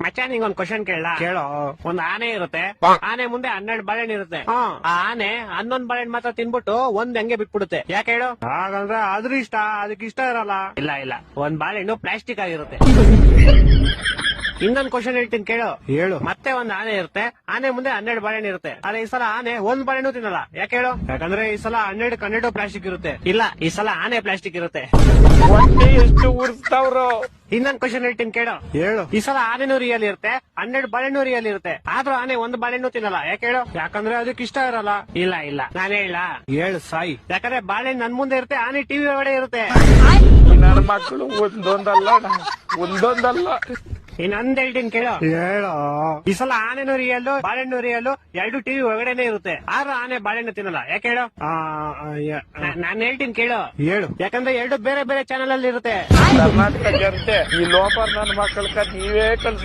ಮಚ್ಚ ನಿಂಗೊಂದ್ ಕ್ವಶನ್ ಕೇಳ ಕೇಳೋ. ಒಂದ್ ಆನೆ ಇರುತ್ತೆ, ಆನೆ ಮುಂದೆ 12 ಬಾಳೆಹಣ್ಣು ಇರುತ್ತೆ. ಆ ಆನೆ 11 ಬಾಳೆಹಣ್ಣು ಮಾತ್ರ ತಿನ್ಬಿಟ್ಟು ಒಂದ್ ಹಂಗೆ ಬಿಟ್ಬಿಡುತ್ತೆ. ಯಾಕೆ ಹೇಳು? ಹಾಗಂದ್ರೆ ಅದ್ರ ಇಷ್ಟ, ಅದಕ್ಕೆ ಇಷ್ಟ ಇರಲ್ಲ. ಇಲ್ಲ ಇಲ್ಲ, ಒಂದ್ ಬಾಳೆಹಣ್ಣು ಪ್ಲಾಸ್ಟಿಕ್ ಆಗಿರುತ್ತೆ. ಇನ್ನೊಂದ್ ಕ್ವಶನ್ ಹೇಳ್ತೀನಿ ಕೇಳು. ಹೇಳು. ಮತ್ತೆ ಒಂದ್ ಆನೆ ಇರುತ್ತೆ, ಆನೆ ಮುಂದೆ 12 ಬಾಳೆಹಣ್ಣು ಇರುತ್ತೆ. ಆದ್ರೆ ಈ ಸಲ ಆನೆ ಒಂದ್ ಬಾಳೆಹಣ್ಣು ತಿನ್ನಲ್ಲ. ಯಾಕೆ ಹೇಳು? ಯಾಕಂದ್ರೆ ಈ ಸಲ 12 ಪ್ಲಾಸ್ಟಿಕ್ ಇರುತ್ತೆ. ಇಲ್ಲ, ಈ ಸಲ ಆನೆ ಪ್ಲಾಸ್ಟಿಕ್ ಇರುತ್ತೆ. ಹೊಟ್ಟೆ ಎಷ್ಟು ಉರ್ಸ್ತಾವ್ರು. ಇನ್ನೊಂದ್ ಕ್ವಶನ್ ಹೇಳ್ತೀನಿ ಕೇಳು. ಹೇಳು. ಈ ಸಲ ಆನೆನೂ ರಿಯಲ್ ಇರುತ್ತೆ, 12 ಬಾಳೆಹಣ್ಣು ರಿಯಲ್ ಇರುತ್ತೆ. ಆದ್ರೂ ಆನೆ ಒಂದ್ ಬಾಳೆಹಣ್ಣು ತಿನ್ನಲ್ಲ. ಯಾಕೆ ಹೇಳು? ಯಾಕಂದ್ರೆ ಅದಕ್ಕೆ ಇಷ್ಟ ಇರಲ್ಲ. ಇಲ್ಲ ಇಲ್ಲ, ನಾನೇ ಹೇಳ. ಹೇಳು ಸಾಯಿ. ಯಾಕಂದ್ರೆ ಬಾಳೆಹಣ್ಣು ನನ್ ಮುಂದೆ ಇರುತ್ತೆ, ಆನೆ ಟಿವಿ ಒಳಗಡೆ ಇರುತ್ತೆ. ನನ್ನ ಮಕ್ಕಳು ಒಂದೊಂದಲ್ಲ. ಇನ್ನೊಂದ್ ಹೇಳ್ತೀನಿ ಕೇಳು. ಹೇಳೋ. ಈ ಸಲ ಆನೆನೂ ರಿಯಲ್, ಬಾಳೆಹಣ್ಣು ರಿಯಲ್, 2 ಟಿವಿ ಒಳಗಡೆನೆ ಇರುತ್ತೆ. ಆದ್ರೂ ಆನೆ ಬಾಳೆಹಣ್ಣು ತಿನ್ನಲ್ಲ. ಯಾಕೆ ಹೇಳು? ನಾನ್ ಹೇಳ್ತೀನಿ ಕೇಳು. ಹೇಳು. ಯಾಕಂದ್ರೆ 2 ಬೇರೆ ಬೇರೆ ಚಾನಲ್ ಅಲ್ಲಿ ಇರುತ್ತೆ. ಕರ್ನಾಟಕ ಜನತೆ ಈ ಲೋಪರ್ ನನ್ನ ಮಕ್ಕಳ ನೀವೇ ಕಲ್ಸಿ.